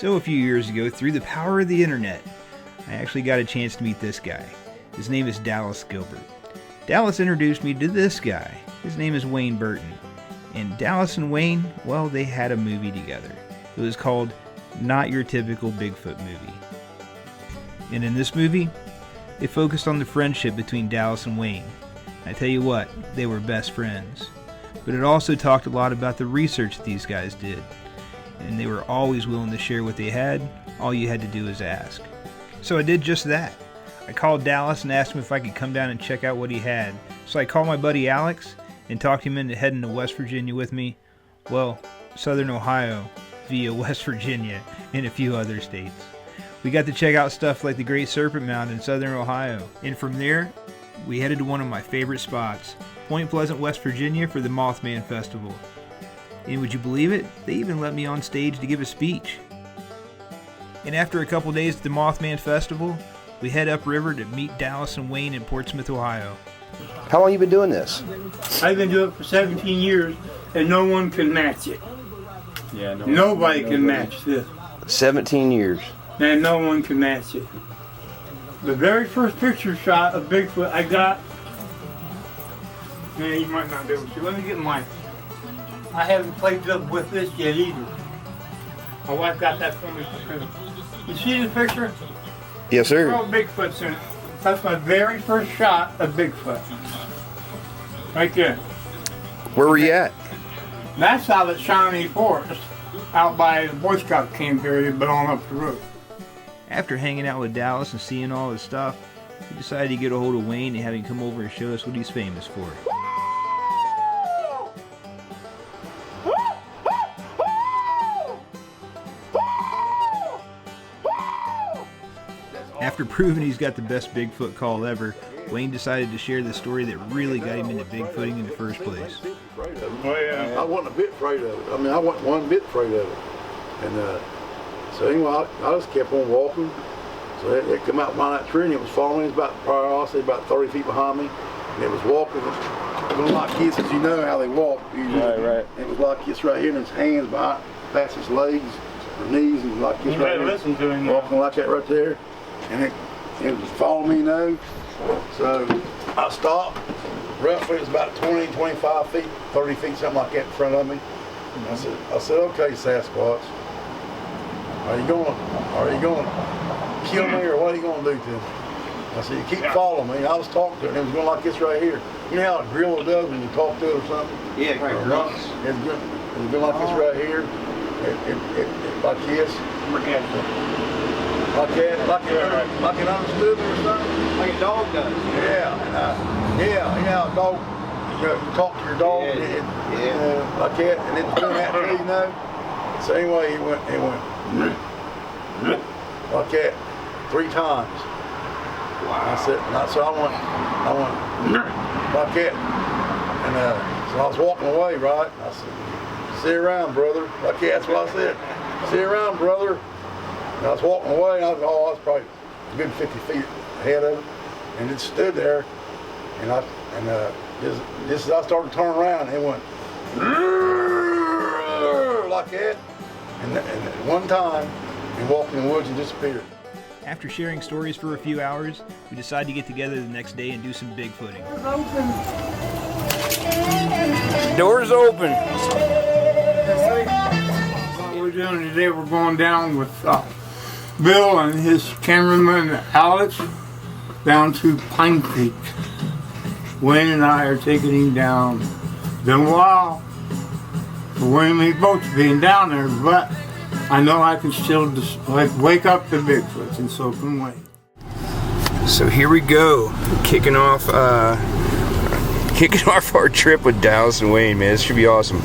So a few years ago, through the power of the internet, I actually got a chance to meet this guy. His name is Dallas Gilbert. Dallas introduced me to this guy. His name is Wayne Burton. And Dallas and Wayne, well, they had a movie together. It was called Not Your Typical Bigfoot Movie. And in this movie, they focused on the friendship between Dallas and Wayne. I tell you what, they were best friends. But it also talked a lot about the research that these guys did. And they were always willing to share what they had. All you had to do was ask. So I did just that. I called Dallas and asked him if I could come down and check out what he had. So I called my buddy Alex and talked him into heading to West Virginia with me. Well, Southern Ohio via West Virginia and a few other states. We got to check out stuff like the Great Serpent Mound in Southern Ohio. And from there, we headed to one of my favorite spots, Point Pleasant, West Virginia, for the Mothman Festival. And would you believe it? They even let me on stage to give a speech. And after a couple days at the Mothman Festival, we head upriver to meet Dallas and Wayne in Portsmouth, Ohio. How long have you been doing this? I've been doing it for 17 years, and no one can match it. Yeah, Nobody can match this. 17 years. And no one can match it. The very first picture shot of Bigfoot I got, man, you might not be able to see. Let me get mine. I haven't played up with this yet either. My wife got that for me for Christmas. You see the picture? Yes, sir. Oh, Bigfoot's in it. That's my very first shot of Bigfoot. Right there. Where were you at? That's out at Shawnee Forest, out by the Boy Scout camp area, but on up the road. After hanging out with Dallas and seeing all his stuff, we decided to get a hold of Wayne and have him come over and show us what he's famous for. After proving he's got the best Bigfoot call ever, Wayne decided to share the story that really got him into Bigfooting in the first place. Oh, yeah. I wasn't a bit afraid of it. I mean, I wasn't one bit afraid of it. And so anyway, I just kept on walking. So it come out behind that tree and it was following me. It was about, probably, I'll say about 30 feet behind me. And it was walking. It was like this, as you know how they walk. Right. It was like this right here, and his hands behind, past his legs, or knees, and like this right here. Listen to him. Walking like that right there. And it was following me, you know. So I stopped. Roughly it was about 20, 25 feet, 30 feet, something like that in front of me. And I said, okay, Sasquatch, are you gonna kill me or what are you gonna do to me? I said, you keep following me. I was talking to it and it was going like this right here. You know how a gorilla does when you talk to it or something? Yeah, right. It was going like this right here. Like this. Like it understood me or something? Like a dog does. Yeah, you know, a dog, you talk to your dog, like that, and it's doing that too, you know? So anyway, it went like that 3 times. Wow. So I went like that, and so I was walking away, right? I said, see you around, brother. Like that, that's what I said. See you around, brother. And I was walking away, and I was probably a good 50 feet ahead of it, and it stood there, and just as I started to turn around, it went like that, and one time, and walked in the woods and disappeared. After sharing stories for a few hours, we decided to get together the next day and do some Bigfooting. Doors open. What we're doing today, we're going down with Bill and his cameraman Alex down to Pine Creek. Wayne and I are taking him down. Been a while for Wayne and me both being down there, but I know I can still just wake up the Bigfoots, and so can Wayne. So here we go, kicking off our trip with Dallas and Wayne, man. This should be awesome.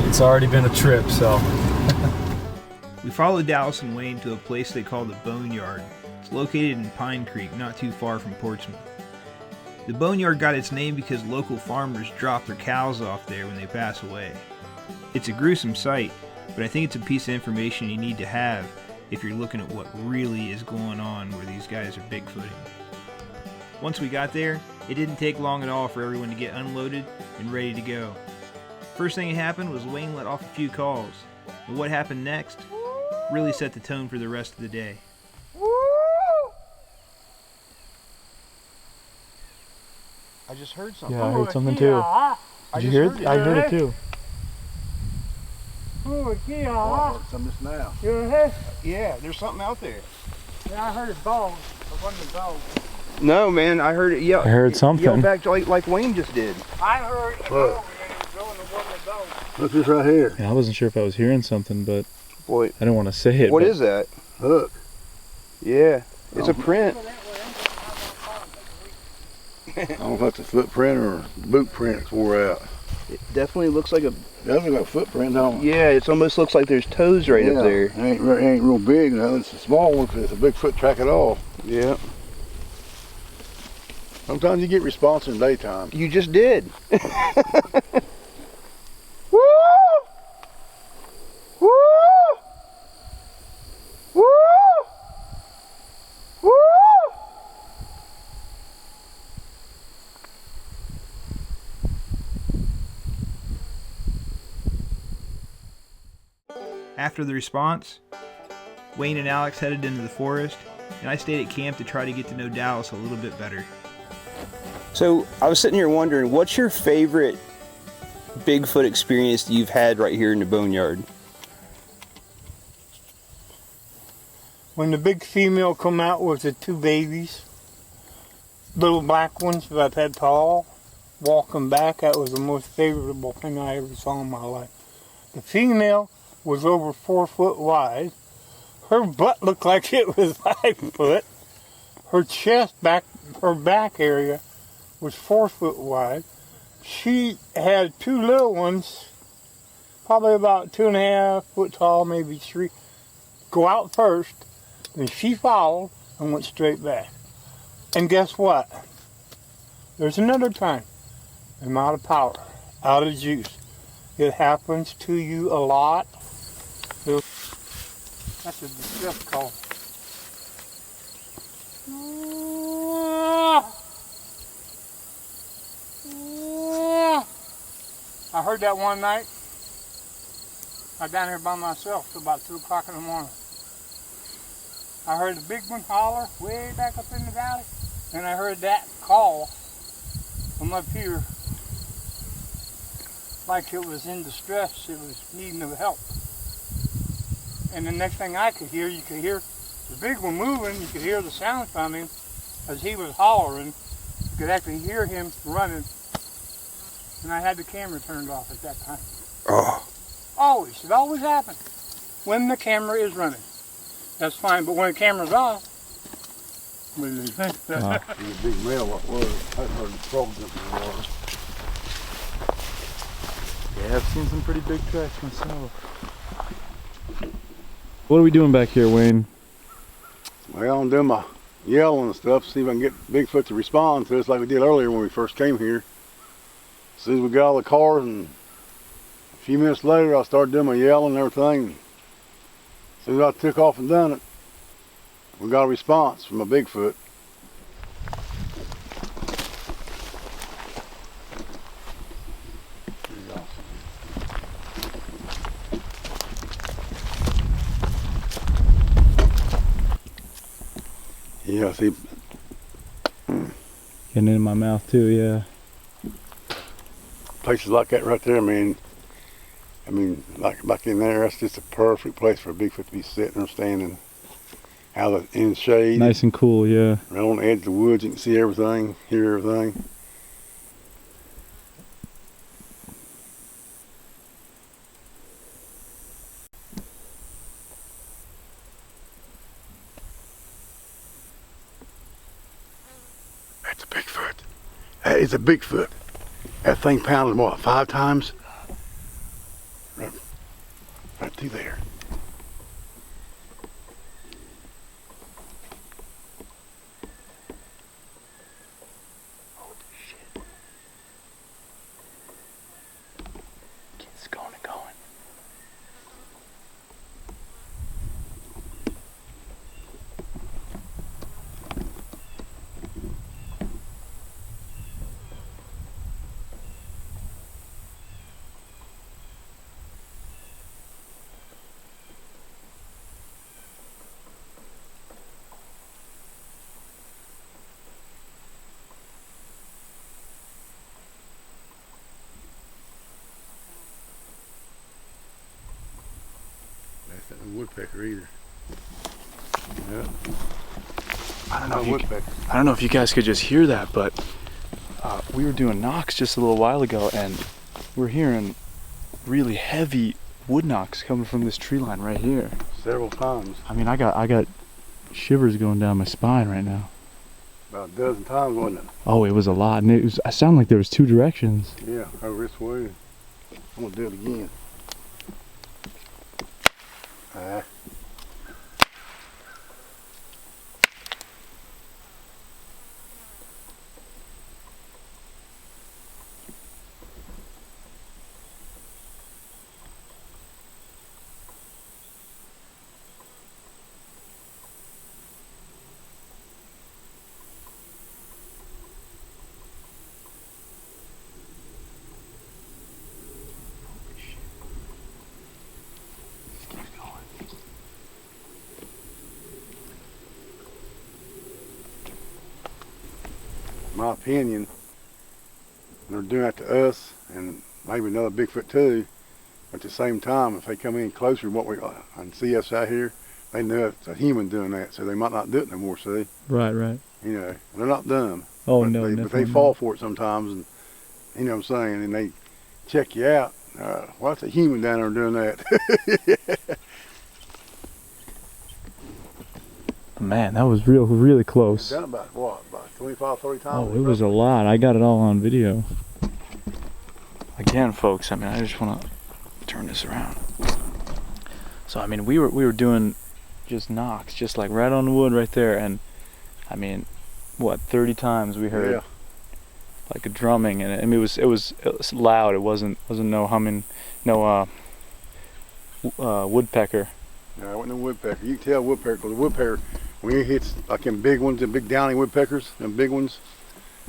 It's already been a trip, so. We followed Dallas and Wayne to a place they call the Boneyard. It's located in Pine Creek, not too far from Portsmouth. The Boneyard got its name because local farmers drop their cows off there when they pass away. It's a gruesome sight, but I think it's a piece of information you need to have if you're looking at what really is going on where these guys are Bigfooting. Once we got there, it didn't take long at all for everyone to get unloaded and ready to go. First thing that happened was Wayne let off a few calls. And what happened next? really set the tone for the rest of the day. I just heard something. Yeah, I heard something too. Did you hear it? I heard it too. I heard some just now. Yeah, there's something out there. Yeah, I heard a dog. It wasn't a dog. No, man, I heard it yell. I heard something. Yell back like Wayne just did. I heard a Look. dog and it was going to wasn't a dog. Look this right here. Yeah, I wasn't sure if I was hearing something, but Boy, I didn't want to say it. what but is that? Look. Yeah, it's a print. I don't know if that's a footprint or boot print that's wore out. It definitely looks like a. It doesn't look like a footprint, don't it? Yeah, it almost looks like there's toes right up there. It ain't real big. No, it's a small one. It's a Bigfoot track at all. Yeah. Sometimes you get response in daytime. You just did. Woo! Woo! Woo! Woo! After the response, Wayne and Alex headed into the forest, and I stayed at camp to try to get to know Dallas a little bit better. So I was sitting here wondering, what's your favorite Bigfoot experience that you've had right here in the Boneyard? When the big female come out with the two babies, little black ones about that tall, walking back, that was the most favorable thing I ever saw in my life. The female was over 4 foot wide. Her butt looked like it was 5 foot. Her chest, her back area was 4 foot wide. She had two little ones, probably about 2.5 foot tall, maybe 3, go out first, and she followed and went straight back. And guess what? There's another time. I'm out of power, out of juice. It happens to you a lot. That's a distress call. I heard that one night. I was down here by myself till about 2 o'clock in the morning. I heard the big one holler way back up in the valley, and I heard that call from up here like it was in distress, it was needing of help. And the next thing I could hear, you could hear the big one moving, you could hear the sound from him as he was hollering. You could actually hear him running. And I had the camera turned off at that time. Oh. Always, it always happens. When the camera is running, that's fine, but when the camera's off, what do you think? It was a big male what was. I heard the frogs up in the water. Yeah, I've seen some pretty big tracks myself. What are we doing back here, Wayne? Well, I'm doing my yelling and stuff, see if I can get Bigfoot to respond to us like we did earlier when we first came here. As soon as we got all the cars, and a few minutes later I started doing my yelling and everything. As soon as I took off and done it, we got a response from a Bigfoot. Yeah, see. Getting in my mouth too, yeah. Places like that right there, I mean, like back in there, that's just a perfect place for a Bigfoot to be sitting or standing. Out in the shade. Nice and cool, yeah. Right on the edge of the woods, you can see everything, hear everything. That's a Bigfoot. That is a Bigfoot. That thing pounded what, 5 times? Right through there. It's going and going. a woodpecker either. Yeah. I don't know if you guys could just hear that, but we were doing knocks just a little while ago, and we're hearing really heavy wood knocks coming from this tree line right here. Several times. I mean, I got shivers going down my spine right now. About a dozen times, wasn't it? Oh, it was a lot, and I sound like there was two directions. Yeah, over this way. I'm gonna do it again. My opinion, they're doing that to us and maybe another Bigfoot too. At the same time, if they come in closer to what we and see us out here, they know it's a human doing that, so they might not do it no more. See? Right, right. You know, they're not dumb. Oh but no, but they fall for it sometimes, and you know what I'm saying. And they check you out. Well, it's a human down there doing that. Man, that was really close. Done about what? About 25, 30 times? Oh, it was a lot. I got it all on video. Again, folks, I mean, I just want to turn this around. So, I mean, we were doing just knocks, just like right on the wood right there, and I mean, what, 30 times we heard like a drumming, and I mean, it was loud. It wasn't no humming, no woodpecker. No, it wasn't a woodpecker. You can tell woodpecker, because the woodpecker, when it hits like them big ones, them big downy woodpeckers, them big ones,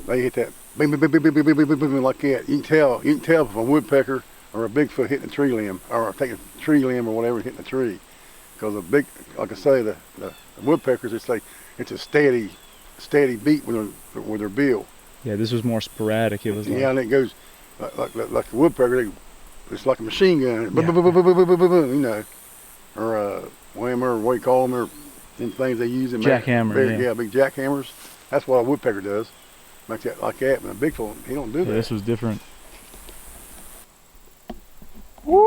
they hit that bing, bing, bing, bing, bing, bing, bing, bing, bing, like that. You can tell if a woodpecker or a Bigfoot hitting a tree limb, or taking a tree limb or whatever hitting a tree. Because a big, like I say, the woodpeckers, it's a steady beat with their bill. Yeah, this was more sporadic. It was like, yeah, and it goes like the woodpecker. It's like a machine gun. Boom, boom, boom, boom, boom, boom, boom, boom, you know, or whammer, what do you call them, or them things they use in jackhammer. Yeah, big jackhammers. That's what a woodpecker does. Makes that like that. But a Bigfoot, he don't do that. This was different. Woo!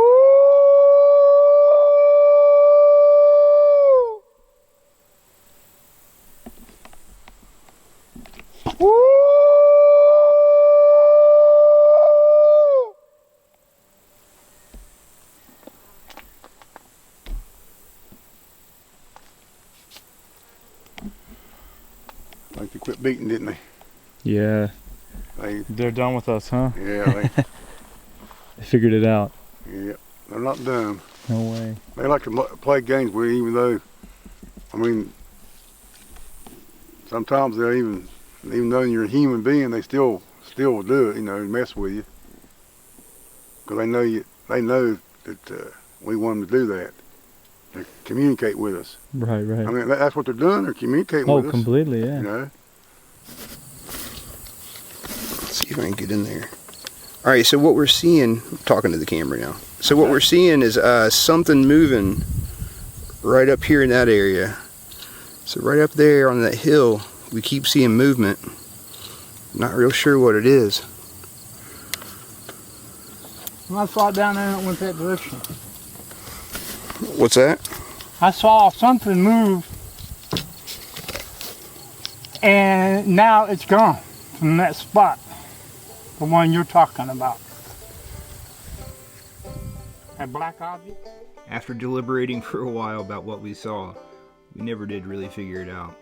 Woo! Like they quit beating, didn't they? Yeah. They're done with us, huh? Yeah, They figured it out. yeah, they're not dumb. No way. They like to play games with you, even though, I mean, sometimes they even though you're a human being, they still will do it, you know, mess with you, because they know that we want them to do that, to communicate with us. Right. I mean, that's what they're doing. They're communicating with us. Oh, completely, yeah. You know. Let's see if I can get in there. All right, so what we're seeing, I'm talking to the camera now. So what we're seeing is something moving right up here in that area. So right up there on that hill, we keep seeing movement. Not real sure what it is. When I saw it down there and it went that direction. What's that? I saw something move and now it's gone from that spot. The one you're talking about. That black object? After deliberating for a while about what we saw, we never did really figure it out.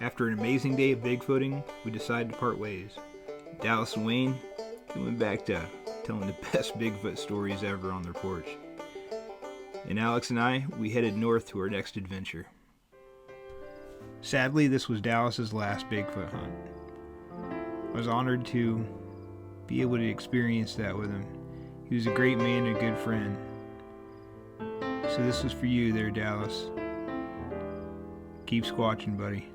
After an amazing day of bigfooting, we decided to part ways. Dallas and Wayne, they went back to telling the best Bigfoot stories ever on their porch. And Alex and I, we headed north to our next adventure. Sadly, this was Dallas's last Bigfoot hunt. I was honored to be able to experience that with him. He was a great man and a good friend. So this was for you there, Dallas. Keep squatching, buddy.